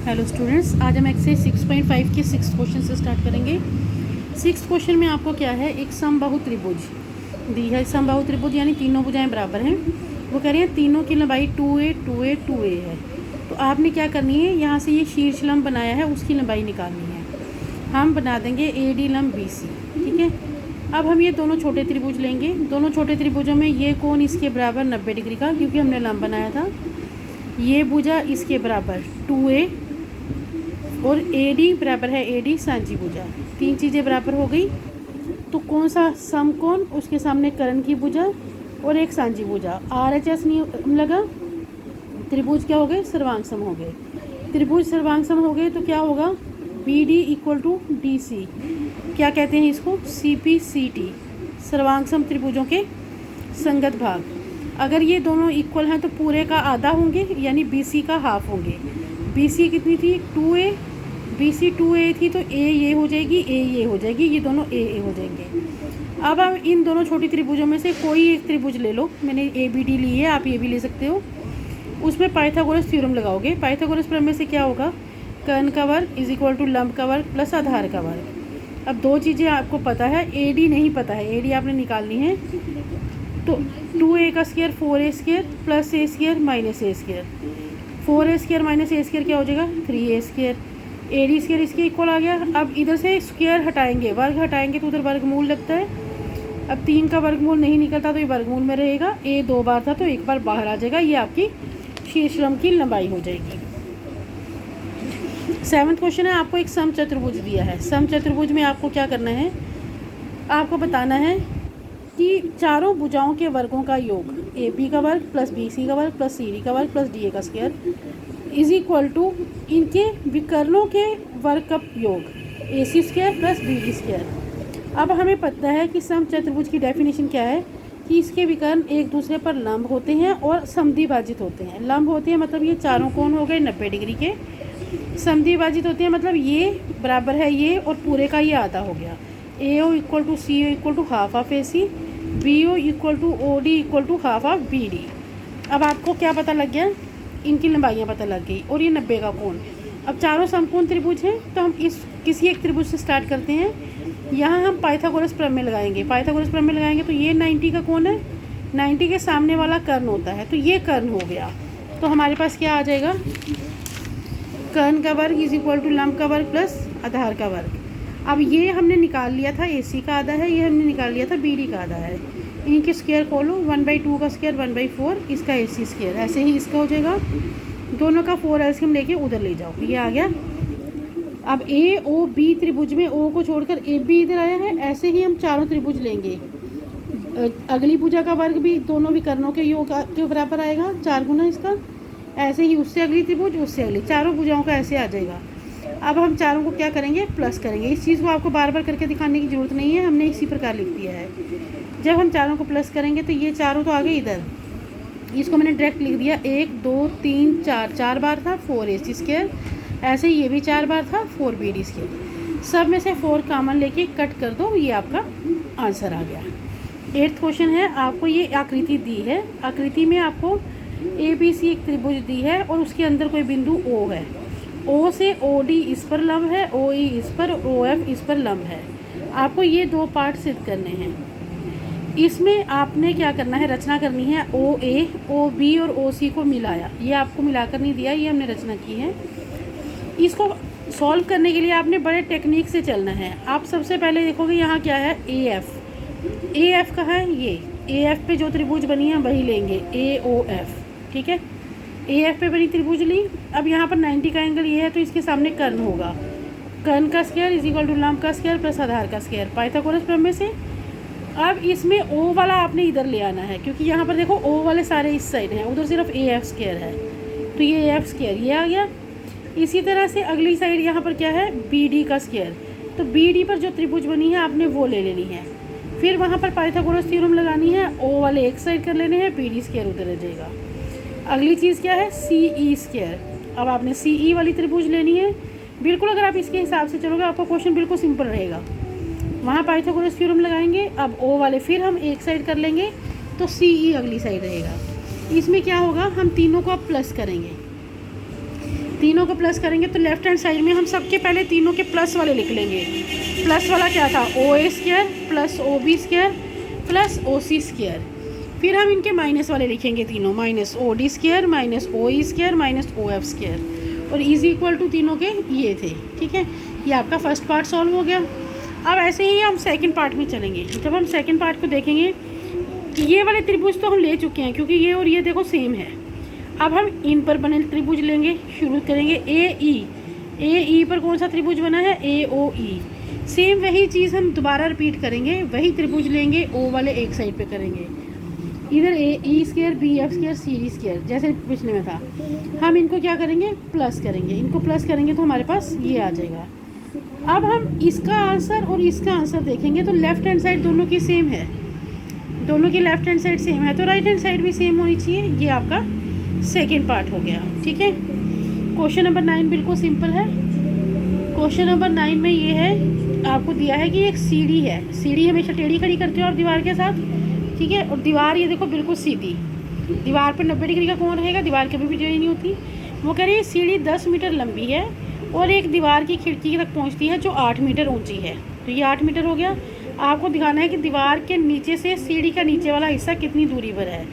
Hello students, आज हम exercise 6.5 के 6th क्वेश्चन से स्टार्ट करेंगे। 6th क्वेश्चन में आपको क्या है, एक समबाहु त्रिभुज दी है। समबाहु त्रिभुज यानी तीनों भुजाएं बराबर हैं। वो कह रही हैं तीनों की लंबाई 2a 2a 2a है। तो आपने क्या करनी है, यहाँ से ये शीर्ष लंब बनाया है उसकी लंबाई निकालनी है। हम बना देंगे AD लंब BC, ठीक है। अब हम ये दोनों छोटे त्रिभुज लेंगे। दोनों छोटे त्रिभुजों में ये कोण इसके बराबर 90 डिग्री का, क्योंकि हमने लंब बनाया था। ये भुजा इसके बराबर 2a और AD बराबर है AD सांझी भुजा। तीन चीज़ें बराबर हो गई। तो कौन सा समकोण, उसके सामने कर्ण की भुजा और एक सांझी भुजा। RHS नहीं लगा, त्रिभुज क्या हो गए, सर्वांग सम हो गए। त्रिभुज सर्वांग सम हो गए तो क्या होगा, BD इक्वल टू DC। क्या कहते हैं इसको, CPCT, सर्वांग सम त्रिभुजों के संगत भाग। अगर ये दोनों इक्वल हैं तो पूरे का आधा होंगे, यानी BC का हाफ होंगे। BC कितनी थी, 2a, BC 2a थी तो A ये हो जाएगी, A ये हो जाएगी, ये दोनों A हो जाएंगे। अब आप इन दोनों छोटी त्रिभुजों में से कोई एक त्रिभुज ले लो। मैंने ABD ली है, आप ये भी ले सकते हो। उसमें पाइथागोरस थ्योरम लगाओगे। पाइथागोरस प्रमेय से क्या होगा, कर्ण का वर्ग इज इक्वल टू लंब का वर्ग प्लस आधार का वर्ग। अब दो चीज़ें आपको पता है, AD नहीं पता है, AD आपने निकालनी है। तो 2a का square 4a square plus a square minus a square. 4a square minus a square क्या हो जाएगा, 3a स्क्वायर। AD स्क्वायर इसके इक्वल आ गया। अब इधर से स्क्वायर हटाएंगे, वर्ग हटाएंगे तो उधर वर्गमूल लगता है। अब 3 का वर्गमूल नहीं निकलता तो ये वर्गमूल में रहेगा। A 2 बार था तो एक बार बाहर आ जाएगा। ये आपकी शीर्ष लंब की लंबाई हो जाएगी। 7वां क्वेश्चन है, आपको एक सम चतुर्भुज दिया है। सम चतुर्भुज में आपको क्या करना है, आपको बताना है कि चारों भुजाओं के वर्गों का योग AB का वर्ग प्लस BC का वर्ग प्लस CD का वर्ग प्लस DA का स्क्वायर इज इक्वल टू इनके विकर्णों के वर्ग का योग AC square plus BD square. अब हमें पता है कि सम चतुर्भुज की डेफिनेशन क्या है, कि इसके विकर्ण एक दूसरे पर लंब होते हैं और समद्विभाजित होते हैं। लंब होते हैं मतलब ये चारों कोण हो गए 90 डिग्री के। समद्विभाजित होते हैं मतलब ये बराबर है ये और पूरे का ये आधा हो गया। AO equal to CO equal to half of AC, BO equal to OD equal to half of BD। अब आपको क्या पता लग गया, इनकी लंबाइयाँ पता लग गई और ये 90 का कोण। अब चारों समकोण त्रिभुज हैं तो हम इस किसी एक त्रिभुज से स्टार्ट करते हैं। यहाँ हम पाइथागोरस प्रमेय लगाएंगे। पाइथागोरस प्रमेय लगाएंगे तो ये 90 का कोण है, 90 के सामने वाला कर्ण होता है तो ये कर्ण हो गया। तो हमारे पास क्या आ जाएगा, कर्ण का वर्ग इज इक्वल टू लंब का वर्ग प्लस आधार का वर्ग। अब ये हमने निकाल लिया था AC का आधा है, ये हमने निकाल लिया था BD का आधा है। इनके स्क्वायर खोलो, 1/2 का स्क्वायर 1/4, इसका AC स्क्वायर, ऐसे ही इसका हो जाएगा। दोनों का 4 एलसीएम लेके उधर ले जाओ, ये आ गया। अब AOB त्रिभुज में O को छोड़कर AB इधर आया है। ऐसे ही हम चारों त्रिभुज लेंगे। अगली भुजा का वर्ग भी दोनों विकर्णों के योग के बराबर आएगा, 4 गुना इसका। ऐसे ही उससे अगली त्रिभुज, उससे अगली, चारों भुजाओं का ऐसे आ जाएगा। अब हम चारों को क्या करेंगे, प्लस करेंगे। इस चीज़ को आपको बार बार करके दिखाने की ज़रूरत नहीं है, हमने इसी प्रकार लिख दिया है। जब हम चारों को प्लस करेंगे तो ये चारों तो आ गए इधर, इसको मैंने डायरेक्ट लिख दिया 1 2 3 4, 4 बार था 4AC स्क्वायर। ऐसे ही ये भी 4 बार था 4BD स्क्वायर। सब में से 4 कॉमन लेके कट कर दो, ये आपका आंसर आ गया। 8th क्वेश्चन है, आपको ये आकृति दी है। आकृति में आपको ABC एक त्रिभुज दी है और उसके अंदर कोई बिंदु O है। O से OD इस पर लंब है, OE इस पर, OF इस पर लंब है। आपको ये 2 पार्ट सिद्ध करने हैं। इसमें आपने क्या करना है, रचना करनी है। OA, OB और OC को मिलाया। ये आपको मिलाकर नहीं दिया, ये हमने रचना की है। इसको सॉल्व करने के लिए आपने बड़े टेक्निक से चलना है। आप सबसे पहले देखोगे यहाँ क्या है, AF कहाँ है, ये AF पे जो त्रिभुज बनी है वही लेंगे, AOF, ठीक है। AF पे बनी त्रिभुज ली। अब यहाँ पर 90 का एंगल ये है तो इसके सामने कर्ण होगा। कर्ण का स्क्वायर इज इक्वल टू लंब का स्क्वायर प्लस आधार का स्क्वायर, पाइथागोरस प्रमेय से। अब इसमें O वाला आपने इधर ले आना है, क्योंकि यहाँ पर देखो O वाले सारे इस साइड हैं, उधर सिर्फ AF स्क्वायर है तो ये AF स्क्वायर ये आ गया। इसी तरह से अगली साइड यहाँ पर क्या है, BD का स्क्वायर। तो BD पर जो त्रिभुज बनी है आपने वो ले लेनी है। फिर वहाँ पर पाइथागोरस थ्योरम लगानी है। O वाले एक साइड कर लेने हैं, BD स्क्वायर उधर रह जाएगा। अगली चीज़ क्या है, CE स्क्वायर। अब आपने CE वाली त्रिभुज लेनी है। बिल्कुल अगर आप इसके हिसाब से चलोगे आपका क्वेश्चन बिल्कुल सिंपल रहेगा। वहाँ पाइथागोरस थ्योरम लगाएंगे। अब O वाले फिर हम एक साइड कर लेंगे तो CE अगली साइड रहेगा। इसमें क्या होगा, हम तीनों को अब प्लस करेंगे। तीनों को प्लस करेंगे तो लेफ्ट हैंड साइड में हम सबके पहले तीनों के प्लस वाले लिख लेंगे। प्लस वाला क्या था, OA² plus OB² plus OC²। फिर हम इनके माइनस वाले लिखेंगे तीनों, -OD² minus OE² minus OF², और इज इक्वल टू तीनों के ये थे। ठीक है, ये आपका फर्स्ट पार्ट सॉल्व हो गया। अब ऐसे ही हम सेकंड पार्ट में चलेंगे। जब हम सेकंड पार्ट को देखेंगे, ये वाले त्रिभुज तो हम ले चुके हैं क्योंकि ये और ये देखो सेम है। अब हम इन पर बने त्रिभुज लेंगे, शुरू करेंगे AE पर कौन सा त्रिभुज बना है, AOE। सेम वही चीज़ हम दोबारा रिपीट करेंगे, वही त्रिभुज लेंगे, O वाले एक साइड पे करेंगे, इधर AE² BF² CD², जैसे पिछले में था। हम इनको क्या करेंगे, प्लस करेंगे। इनको प्लस करेंगे तो हमारे पास ये आ जाएगा। अब हम इसका आंसर और इसका आंसर देखेंगे तो लेफ्ट हैंड साइड दोनों की सेम है, दोनों की लेफ्ट हैंड साइड सेम है, तो राइट हैंड साइड भी सेम होनी चाहिए। ये आपका सेकेंड पार्ट हो गया। ठीक है, क्वेश्चन नंबर 9 बिल्कुल सिंपल है। क्वेश्चन नंबर 9 में ये है, आपको दिया है कि एक सीढ़ी है। सीढ़ी हमेशा टेढ़ी खड़ी करते हो आप दीवार के साथ, ठीक है, और दीवार ये देखो बिल्कुल सीधी, दीवार पर 90 डिग्री का कोण रहेगा, दीवार कभी भी टेढ़ी नहीं होती। वो कह रही है सीढ़ी 10 मीटर लंबी है और एक दीवार की खिड़की तक पहुंचती है जो 8 मीटर ऊंची है। तो ये 8 मीटर हो गया। आपको दिखाना है कि दीवार के नीचे से सीढ़ी का नीचे वाला हिस्सा कितनी दूरी पर है।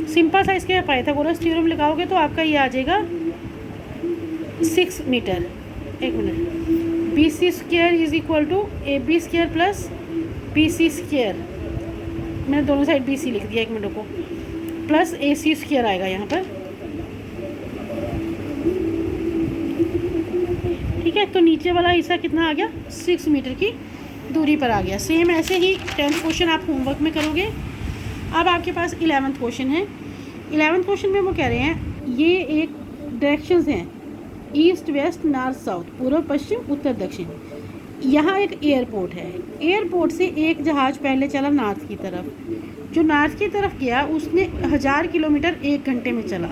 सिंपल सा इसके पाइथागोरस थ्योरम लगाओगे तो आपका ये आ जाएगा 6 मीटर। एक मिनट, BC² is equal to AB² plus BC², मैंने दोनों साइड BC लिख दिया, एक मिनट को, प्लस AC² आएगा यहाँ पर। ठीक है, तो नीचे वाला हिस्सा कितना आ गया, 6 मीटर की दूरी पर आ गया। सेम ऐसे ही 10th क्वेश्चन आप होमवर्क में करोगे। अब आपके पास 11th क्वेश्चन है। 11th क्वेश्चन में वो कह रहे हैं, ये एक डायरेक्शंस हैं, ईस्ट वेस्ट नॉर्थ साउथ, पूर्व पश्चिम उत्तर दक्षिण। यहाँ एक एयरपोर्ट है, एयरपोर्ट से एक जहाज़ पहले चला नॉर्थ की तरफ, जो नॉर्थ की तरफ गया उसने 1000 किलोमीटर 1 घंटे में चला।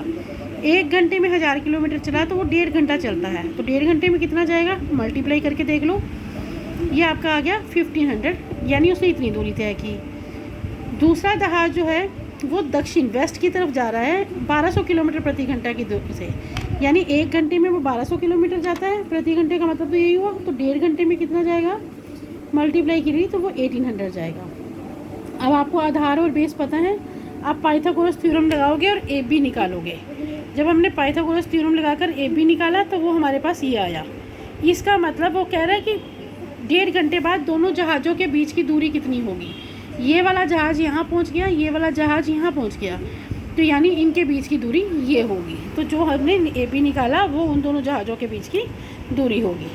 1 घंटे में 1000 किलोमीटर चला तो वो 1.5 घंटा चलता है, तो 1.5 घंटे में कितना जाएगा, मल्टीप्लाई करके देख लो। ये आपका आ गया 1500, यानी उसने इतनी दूरी तय की। दूसरा जहाज़ जो है वो दक्षिण वेस्ट की तरफ जा रहा है 1200 किलोमीटर प्रति घंटा की दूरी से, यानी 1 घंटे में वो 1200 किलोमीटर जाता है प्रति घंटे का, मतलब तो यही हुआ। तो 1.5 घंटे में कितना जाएगा, मल्टीप्लाई करिए तो वो 1800 जाएगा। अब आपको आधार और बेस पता है, आप पाइथागोरस थ्योरम लगाओगे और AB निकालोगे। जब हमने पाइथागोरस थ्योरम लगाकर AB निकाला तो वो हमारे पास ये आया। इसका मतलब वो कह रहा है कि 1.5 घंटे बाद दोनों जहाज़ों के बीच की दूरी कितनी होगी। ये वाला जहाज़ यहाँ पहुँच गया, ये वाला जहाज़ यहाँ पहुँच गया, तो यानी इनके बीच की दूरी ये होगी। तो जो हमने AB निकाला वो उन दोनों जहाज़ों के बीच की दूरी होगी।